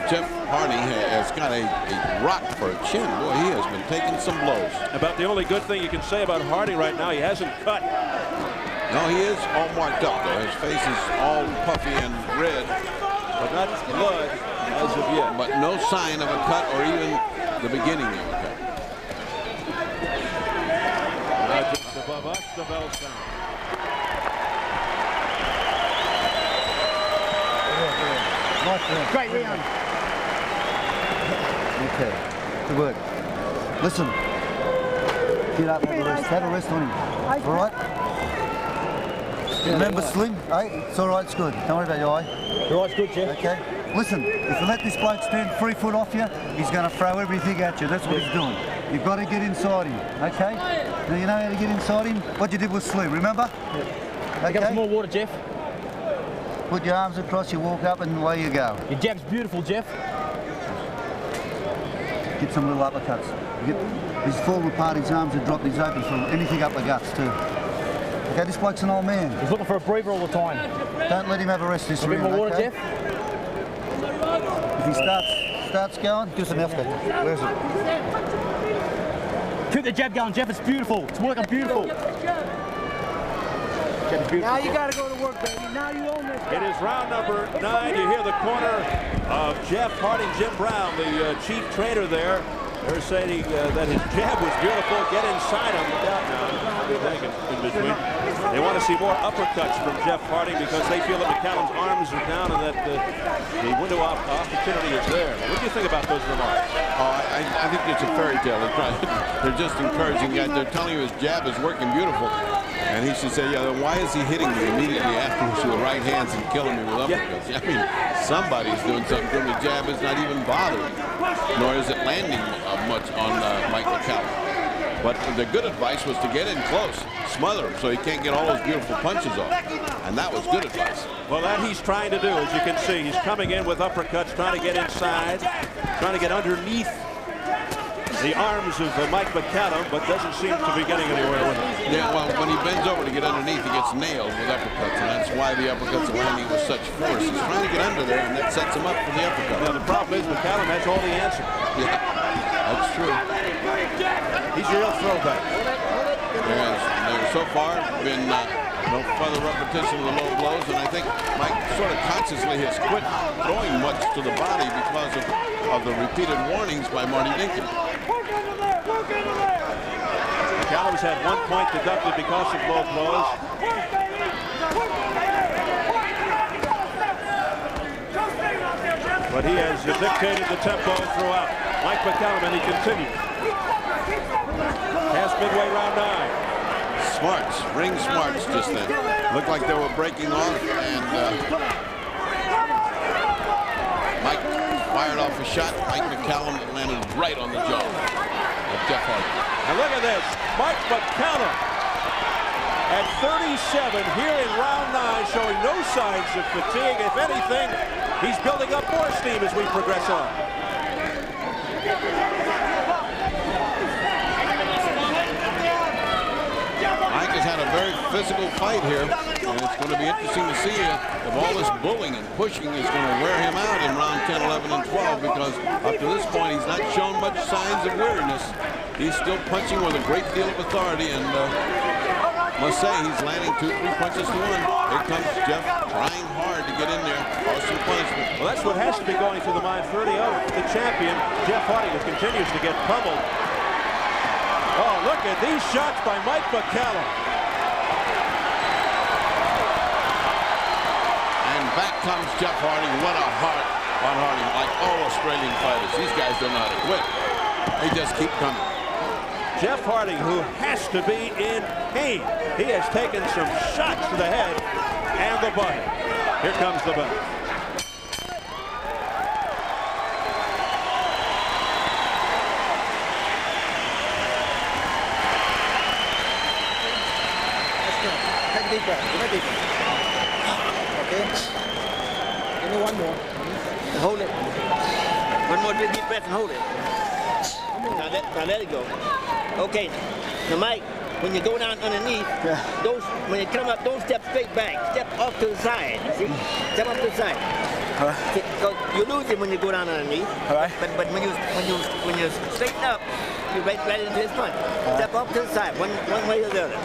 Speaker 4: Jeff Harding has got a rock for a chin. Boy, he has been taking some blows. About the only good thing you can say about Harding right now, he hasn't cut. No, he is all marked up, though. His face is all puffy and red. But not blood as of yet. But no sign of a cut or even the beginning of a cut.
Speaker 3: Just above us, the bell sound.
Speaker 6: Great round. Okay, good work. Listen, get up, have a rest on him. All right? Remember, Slim? Hey, it's all right, it's good. Don't worry about your eye.
Speaker 7: Your eye's good, Jeff.
Speaker 6: Okay? Listen, if you let this bloke stand 3 foot off you, he's going to throw everything at you. That's what he's doing. You've got to get inside him, okay? Now you know how to get inside him? What you did with Slim, remember? Okay?
Speaker 7: Get some more water, Jeff.
Speaker 6: Put your arms across, you walk up, and away you go.
Speaker 7: Your jab's beautiful, Jeff.
Speaker 6: Get some little uppercuts. He's falling apart, his arms are dropped, he's open for anything up the guts too. Okay, this bloke's an old man.
Speaker 7: He's looking for a breather all the time.
Speaker 6: Don't let him have a rest this round.
Speaker 7: A bit more water,
Speaker 6: okay?
Speaker 7: Jeff.
Speaker 6: If he starts going, give us a mouth kick. Where is it?
Speaker 7: Keep the jab going, Jeff. It's beautiful. It's working beautiful.
Speaker 8: Now you got to go to work, baby. Now you own this.
Speaker 3: It is round number 9. You hear the corner of Jeff Harding, Jim Brown, the chief trainer there. They're saying that his jab was beautiful. Get inside him. In between. They want to see more uppercuts from Jeff Harding because they feel that McCallum's arms are down and that the window of opportunity is there. What do you think about those remarks?
Speaker 4: I think it's a fairy tale. They're just encouraging guys. They're telling you his jab is working beautiful. And he should say, yeah, why is he hitting me immediately afterwards with right hands and killing me with uppercuts? I mean, somebody's doing something to him. The jab is not even bothering, nor is it landing much on Mike McCallum. But the good advice was to get in close, smother him so he can't get all those beautiful punches off. And that was good advice.
Speaker 3: Well, that he's trying to do, as you can see. He's coming in with uppercuts, trying to get inside, trying to get underneath the arms of Mike McCallum, but doesn't seem to be getting anywhere with it.
Speaker 4: Yeah, well, when he bends over to get underneath, he gets nailed with uppercuts, and that's why the uppercuts are landing with such force. He's trying to get under there, and that sets him up for the uppercut.
Speaker 3: Now, the problem is McCallum has all the answers.
Speaker 4: Yeah, that's true.
Speaker 3: He's a real throwback.
Speaker 4: There's so far been no further repetition of the low blows, and I think Mike sort of consciously has quit throwing much to the body because of the repeated warnings by Marty Dinkin.
Speaker 3: McCallum's had 1 point deducted because of low blows. But he has dictated the tempo throughout. Mike McCallum, and he continues. Past midway, round 9.
Speaker 4: Smarts, ring smarts just then. Looked like they were breaking off, and Mike fired off a shot. Mike McCallum landed right on the jaw of Jeff Harding.
Speaker 3: And look at this, Mike McCallum at 37 here in round 9, showing no signs of fatigue. If anything, he's building up more steam as we progress on.
Speaker 4: Mike has had a very physical fight here, and it's going to be interesting to see if all this bullying and pushing is going to wear him out in round 10, 11, and 12, because up to this point he's not shown much signs of weariness. He's still punching with a great deal of authority, and must say he's landing 2, 3 punches to 1. Here comes Jeff, trying hard to get in there, cause some punishment.
Speaker 3: Well, that's what has to be going through the mind for the champion, Jeff Harding, who continues to get pummeled. Oh, look at these shots by Mike McCallum.
Speaker 4: And back comes Jeff Harding. What a heart on Harding, like all Australian fighters. These guys don't know how to quit. They just keep coming.
Speaker 3: Jeff Harding, who has to be in pain. He has taken some shots to the head and the body. Here comes the bell.
Speaker 8: Take a deep breath. Give me a deep breath. Okay. Give me one more. And hold it. One more deep breath and hold it. Now let it go. Okay. Now, Mike, when you go down underneath, when you come up, don't step straight back. Step off to the side. See? Step off to the side. See, so you lose it when you go down underneath. But when you straighten up, you right into his punch. Step off to the side, one way or the other.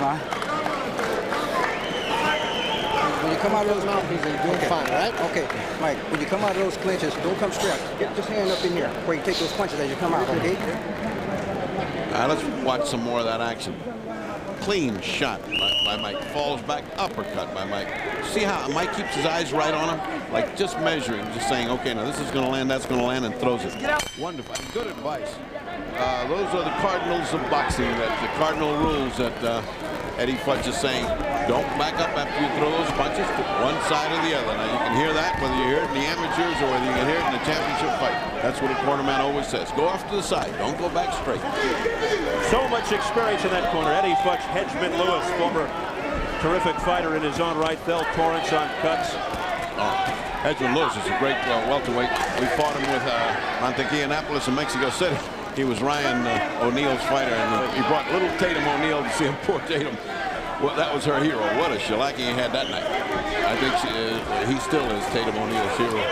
Speaker 9: When you come out of those mountains, you're doing fine, right? Okay, Mike, when you come out of those clinches, don't come straight. Get this hand up in here where you take those punches as you come out, okay?
Speaker 4: Let's watch some more of that action. Clean shot by Mike. Falls back, uppercut by Mike. See how Mike keeps his eyes right on him? Like just measuring, just saying, okay, now this is going to land, that's going to land, and throws it. Wonderful. Good advice. Those are the cardinals of boxing, the cardinal rules that Eddie Futch is saying. Don't back up after you throw those punches to one side or the other. Now, you can hear that whether you hear it in the amateurs or whether you can hear it in the championship fight. That's what a cornerman always says. Go off to the side. Don't go back straight.
Speaker 3: So much experience in that corner. Eddie Futch, Hedgeman Lewis, former terrific fighter in his own right. Thel Torrance on cuts.
Speaker 4: Hedgeman Lewis is a great welterweight. We fought him with Montequianapolis in Mexico City. He was Ryan O'Neal's fighter, and he brought little Tatum O'Neal to see him. Poor Tatum. Well, that was her hero. What a shellacking he had that night. I think he still is Tatum O'Neal's hero.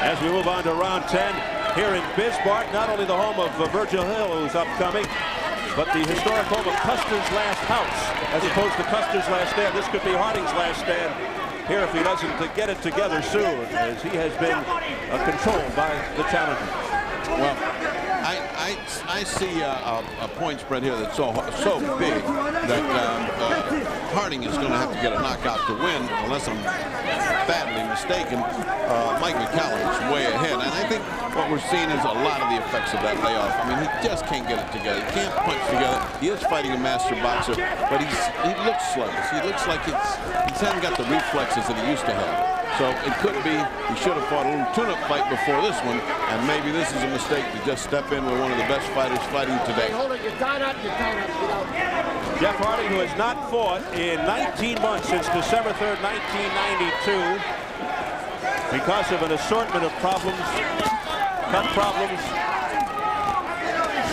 Speaker 3: As we move on to round 10 here in Bismarck, not only the home of Virgil Hill, who's upcoming, but the historic home of Custer's last house, as opposed to Custer's last stand. This could be Harding's last stand here if he doesn't get it together soon, as he has been controlled by the challenger.
Speaker 4: Well, I see a point spread here that's so big that Harding is going to have to get a knockout to win, unless I'm badly mistaken. Mike McCallum is way ahead, and I think what we're seeing is a lot of the effects of that layoff. I mean, he just can't get it together. He can't punch together. He is fighting a master boxer, but he looks sluggish. He looks like he hasn't got the reflexes that he used to have. So it could be he should have fought a little tune-up fight before this one, and maybe this is a mistake to just step in with one of the best fighters fighting today.
Speaker 8: Hold it, you're tied up, get out.
Speaker 3: Jeff Harding, who has not fought in 19 months since December 3rd, 1992, because of an assortment of problems, cut problems,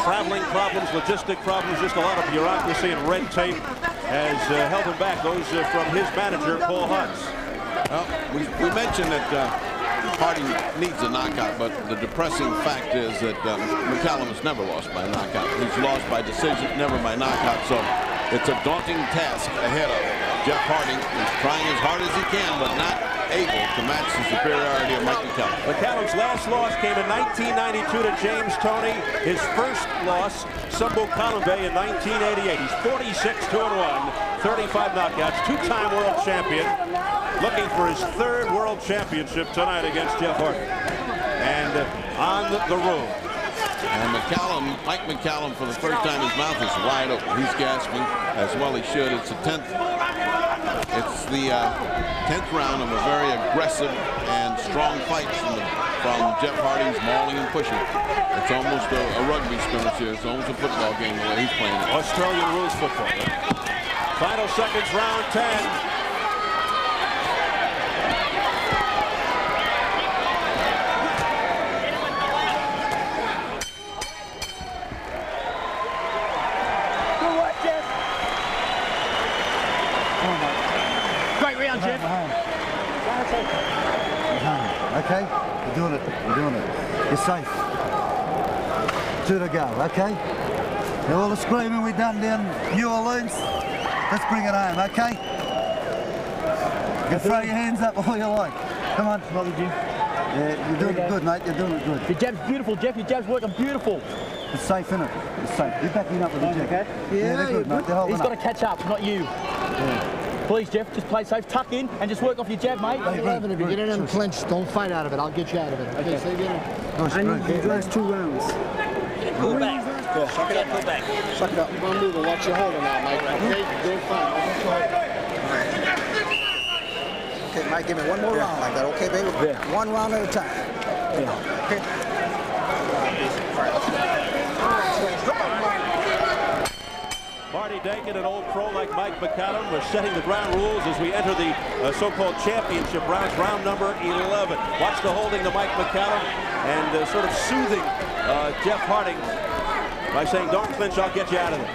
Speaker 3: traveling problems, logistic problems, just a lot of bureaucracy and red tape has held him back. Those from his manager, Paul Hutz.
Speaker 4: Well, we mentioned that Harding needs a knockout, but the depressing fact is that McCallum has never lost by a knockout. He's lost by decision, never by knockout, so it's a daunting task ahead of Jeff Harding. He's trying as hard as he can, but not able to match the superiority of Mike McCallum.
Speaker 3: McCallum's last loss came in 1992 to James Toney. His first loss, Sumbo Colombe, in 1988. He's 46-2-1, 35 knockouts, two-time world champion. Looking for his third world championship tonight against Jeff Harding. And on the road.
Speaker 4: And Mike McCallum, for the first time, his mouth is wide open. He's gasping, as well he should. It's the 10th round of a very aggressive and strong fight from Jeff Harding's mauling and pushing. It's almost a rugby scrimmage here. It's almost a football game the way he's playing it.
Speaker 3: Australian rules football. Final seconds, round 10.
Speaker 6: Okay, you're doing it. You're safe. 2 to go, okay? Now all the screaming we've done down New Orleans, let's bring it home, okay? You can throw your hands up all you like. Come on. Yeah, you're doing it good, mate. You're doing it good.
Speaker 7: Your jab's beautiful, Jeff. Your jab's working beautiful.
Speaker 6: It's safe, isn't it? It's safe. You're backing up with the jab.
Speaker 7: Okay?
Speaker 6: Yeah, they're good, mate. They're holding
Speaker 7: He's got to catch up, not you.
Speaker 6: Yeah.
Speaker 7: Please, Jeff, just play safe, tuck in, and just work off your jab, mate.
Speaker 8: If you get in and clinch, don't fight out of it. I'll get you out of it. Okay, say again.
Speaker 6: I need
Speaker 8: the last 2 rounds.
Speaker 5: Jeb, pull back.
Speaker 9: Yeah, suck it up.
Speaker 5: Pull back.
Speaker 9: Suck it up.
Speaker 2: Keep on moving. Watch your holder now, Mike. Okay? Doing fine. Watch your holder.
Speaker 9: Okay, Mike, give me one more round like that, okay, baby?
Speaker 7: Yeah.
Speaker 9: One round at a time.
Speaker 7: Yeah.
Speaker 9: Okay?
Speaker 3: Marty Dakin, an old pro like Mike McCallum, was setting the ground rules as we enter the so-called championship rounds, round number 11. Watch the holding to Mike McCallum and sort of soothing Jeff Harding by saying, don't clinch, I'll get you out of there.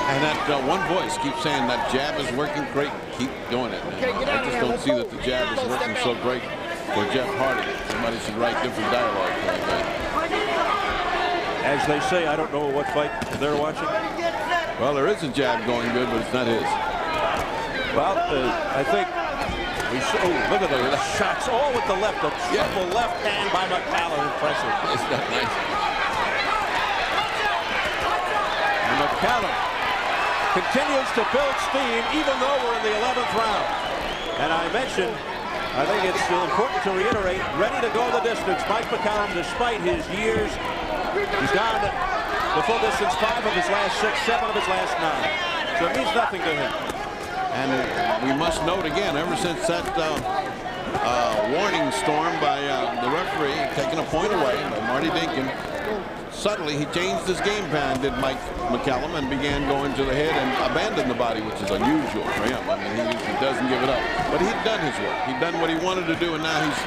Speaker 4: And that one voice keeps saying that jab is working great. Keep doing it. And I just don't see that the jab is working so great for Jeff Harding. Somebody should write different dialogue like that.
Speaker 3: As they say, I don't know what fight they're watching.
Speaker 4: Well, there is a jab going good, but it's not his.
Speaker 3: Well, I think we should. Oh, look at those shots, all with the left. A triple left hand by McCallum. Impressive.
Speaker 4: It's not nice.
Speaker 3: And McCallum continues to build steam, even though we're in the 11th round. And I mentioned, I think it's important to reiterate, ready to go the distance. Mike McCallum, despite his years, he's gone the full distance 5 of his last 6, 7 of his last 9. So it means nothing to him.
Speaker 4: And we must note again, ever since that warning storm by the referee, taking a point away by Marty Dakin, subtly he changed his game plan, did Mike McCallum, and began going to the head and abandoned the body, which is unusual for him. I mean, he doesn't give it up. But he'd done his work. He'd done what he wanted to do, and now he's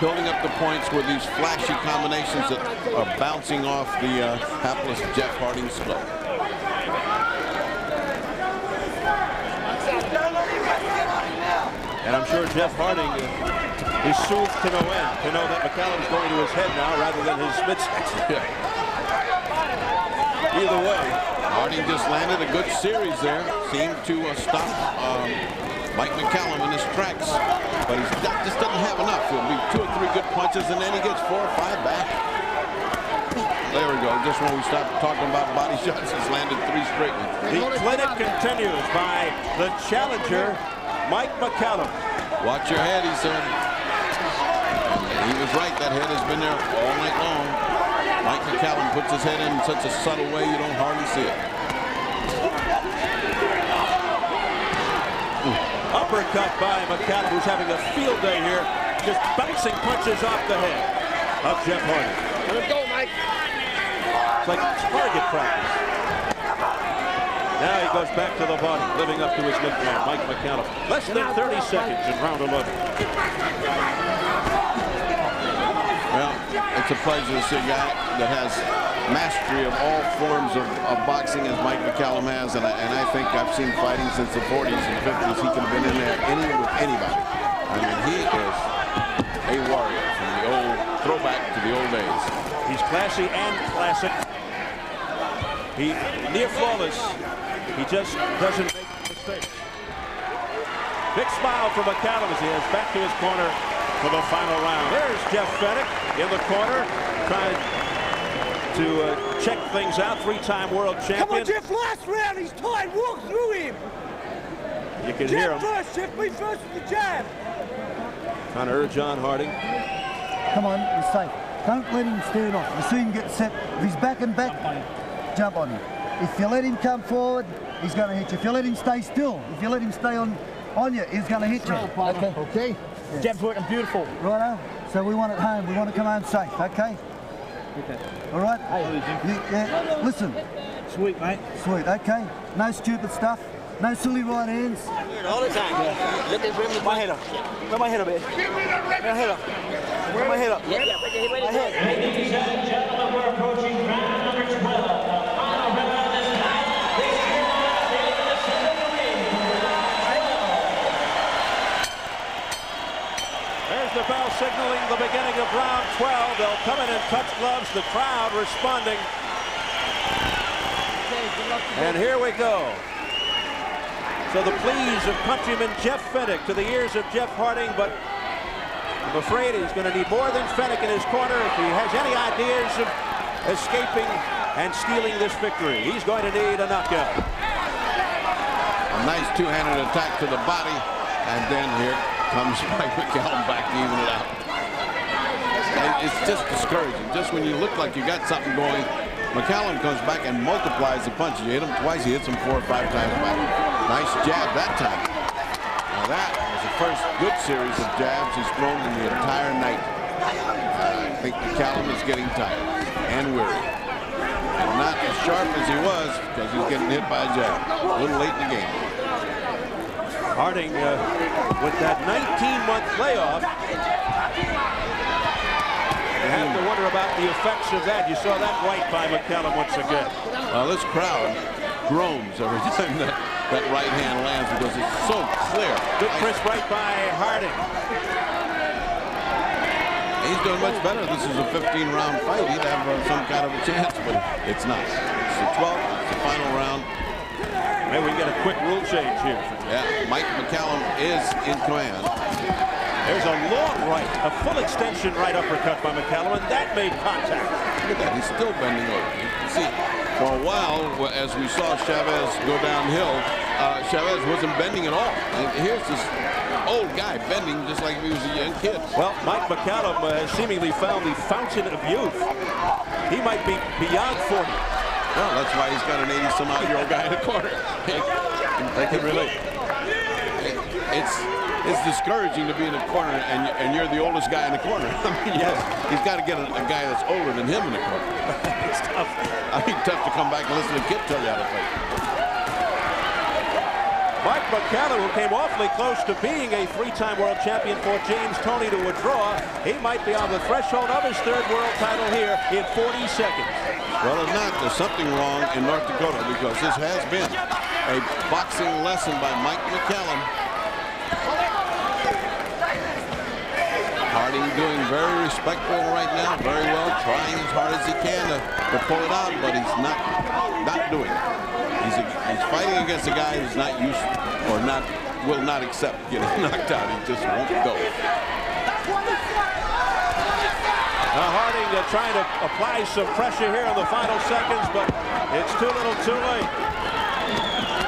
Speaker 4: building up the points with these flashy combinations that are bouncing off the hapless Jeff Harding's glove.
Speaker 3: And I'm sure Jeff Harding is soothed to no end to know that McCallum's going to his head now rather than his midsection. Either way,
Speaker 4: Harding just landed a good series there. Seemed to stop Mike McCallum in his tracks. But he just doesn't have enough. He'll be 2 or 3 good punches, and then he gets 4 or 5 back. There we go. Just when we stopped talking about body shots, he's landed 3 straight ones.
Speaker 3: the clinic continues by the challenger, Mike McCallum.
Speaker 4: Watch your head, he said. And he was right. That head has been there all night long. Mike McCallum puts his head in such a subtle way you don't hardly see it.
Speaker 3: Uppercut by McCallum, who's having a field day here, just bouncing punches off the head of Jeff Harding.
Speaker 2: Let him go, Mike.
Speaker 3: It's like target practice. Now he goes back to the body, living up to his nickname, Mike McCallum. Less than 30 seconds in round 11.
Speaker 4: Well, it's a pleasure to see a guy that has mastery of all forms of boxing as Mike McCallum has, and I think I've seen fighting since the 40s and 50s. He could have been in there with anybody. I mean, he is a warrior from the old throwback to the old days.
Speaker 3: He's classy and classic. He near flawless. He just doesn't make mistakes. Big smile for McCallum as he heads back to his corner for the final round. There's Jeff Fennick in the corner, trying to check things out. 3-time world champion.
Speaker 10: Come on, Jeff, last round, he's tied. Walk through him.
Speaker 3: You can hear him.
Speaker 10: First, Jeff, be first with the jab.
Speaker 3: Trying to urge on Harding.
Speaker 6: Come on, he's safe. Don't let him stand off. You see him get set. If he's back and back, jump on him. If you let him come forward, he's going to hit you. If you let him stay still, if you let him stay on you, he's going to hit you. Okay?
Speaker 7: Okay.
Speaker 6: Yeah.
Speaker 7: Jab's working beautiful.
Speaker 6: Righto. So we want it home. We want to come home safe. Okay?
Speaker 7: Okay.
Speaker 6: All right?
Speaker 7: Hey.
Speaker 6: Yeah. Listen.
Speaker 7: Sweet, mate.
Speaker 6: Sweet. Okay. No stupid stuff. No silly right hands.
Speaker 5: All the time. Yeah. Look at him with my head up.
Speaker 10: Put my head up, man. Put my head up. Put my head up.
Speaker 5: Yeah, put your head. My head.
Speaker 1: Ladies and gentlemen, we're approaching round number 12. The final round of this night. Please give it up to the Civic ring.
Speaker 3: There's the bell signaling the beginning of round 12. They'll come in and touch gloves. The crowd responding. And here we go. So the pleas of countryman Jeff Fennick to the ears of Jeff Harding, but I'm afraid he's going to need more than Fennick in his corner if he has any ideas of escaping and stealing this victory. He's going to need a knockout.
Speaker 4: A nice 2-handed attack to the body, and then here comes Mike McCallum back to even it out. it's just discouraging. Just when you look like you got something going, McCallum comes back and multiplies the punches. You hit him twice, he hits him 4 or 5 times back. Nice jab that time. Now that was the first good series of jabs he's thrown in the entire night. I think McCallum is getting tired and weary. And not as sharp as he was because he's getting hit by a jab. A little late in the game.
Speaker 3: Harding with that 19-month layoff. You have to wonder about the effects of that. You saw that right by McCallum once again.
Speaker 4: Well, this crowd groans every time that right hand lands because it's so clear.
Speaker 3: Good crisp right by Harding.
Speaker 4: He's doing much better. This is a 15-round fight. He'd have some kind of a chance, but it's not. It's the 12th. It's the final round.
Speaker 3: Maybe we get a quick rule change here.
Speaker 4: Yeah, Mike McCallum is in command.
Speaker 3: There's a long right, a full extension right uppercut by McCallum, and that made contact.
Speaker 4: Look at that. He's still bending over. You can see, for a while, as we saw Chavez go downhill, Chavez wasn't bending at all. And here's this old guy bending just like he was a young kid.
Speaker 3: Well, Mike McCallum has seemingly found the fountain of youth. He might be beyond 40.
Speaker 4: Well, that's why he's got an 80-some-odd-year-old guy in the corner.
Speaker 3: They can relate.
Speaker 4: It's discouraging to be in the corner and you're the oldest guy in the corner. I mean, yes, he's got to get a guy that's older than him in the corner.
Speaker 3: It's tough.
Speaker 4: I mean, tough to come back and listen to Kip tell you how to fight.
Speaker 3: Mike McCallum, who came awfully close to being a 3-time world champion for James Toney to withdraw, he might be on the threshold of his 3rd world title here in 40 seconds.
Speaker 4: Well, if not, there's something wrong in North Dakota because this has been a boxing lesson by Mike McCallum. Harding doing very respectful right now, very well, trying as hard as he can to pull it out, but he's not doing it. He's fighting against a guy who's not used or will not accept getting knocked out. He just won't go.
Speaker 3: Now Harding trying to apply some pressure here in the final seconds, but it's too little too late.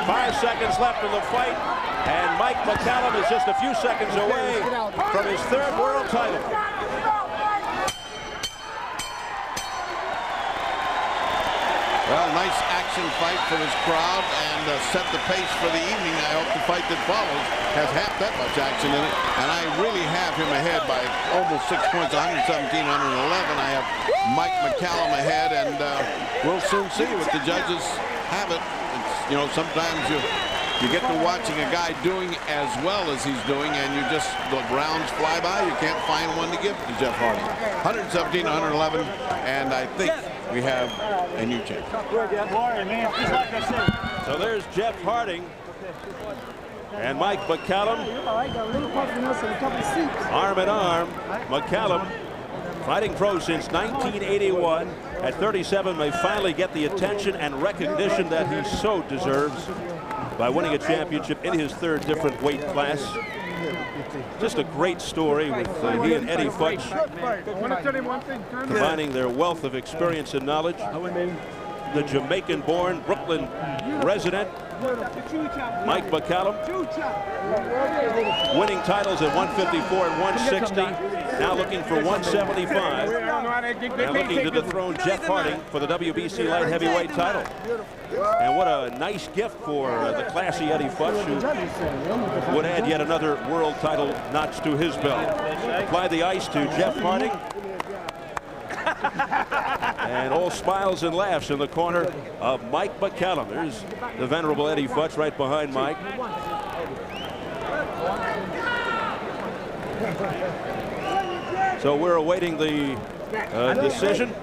Speaker 3: 5 seconds left in the fight, and Mike McCallum is just a few seconds away from his 3rd world title.
Speaker 4: Well, nice action fight for this crowd and set the pace for the evening. I hope the fight that follows has half that much action in it. And I really have him ahead by almost 6 points, 117, 111. I have Mike McCallum ahead, and we'll soon see what the judges have it. It's, you know, sometimes you get to watching a guy doing as well as he's doing, and the rounds fly by. You can't find one to give to Jeff Harding. 117, 111, and I think we have a new champ.
Speaker 3: So there's Jeff Harding and Mike McCallum. Arm in arm. McCallum, fighting pro since 1981. At 37, may finally get the attention and recognition that he so deserves by winning a championship in his 3rd different weight class. Just a great story with he and Eddie Futch combining their wealth of experience and knowledge. The Jamaican-born Brooklyn resident Mike McCallum, winning titles at 154 and 160, now looking for 175, and looking to dethrone Jeff Harding for the WBC light heavyweight title. And what a nice gift for the classy Eddie Futch, who would add yet another world title notch to his belt. Apply the ice to Jeff Harding. And all smiles and laughs in the corner of Mike McCallum. There's the venerable Eddie Futch right behind Mike. So we're awaiting the decision.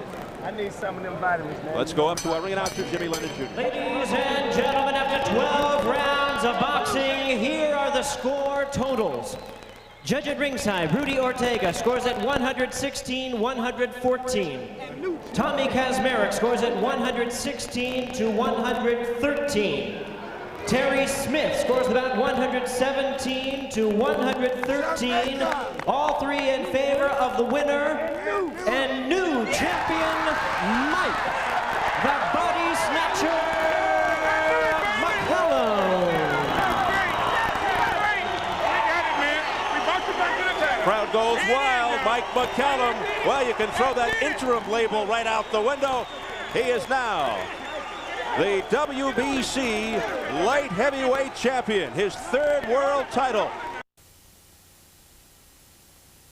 Speaker 10: I need some of them vitamins, man.
Speaker 3: Let's go up to our ring announcer, Jimmy Leonard Jr.
Speaker 1: Ladies and gentlemen, after 12 rounds of boxing, here are the score totals. Judge at ringside, Rudy Ortega scores at 116-114. Tommy Kazmarek scores at 116-113. Terry Smith scores about 117-113. All 3 in favor of the winner and new champion, Mike, the Body Snatcher McCallum.
Speaker 3: Crowd goes wild. Mike McCallum. Well, you can throw that interim label right out the window. He is now the WBC light heavyweight champion, his 3rd world title.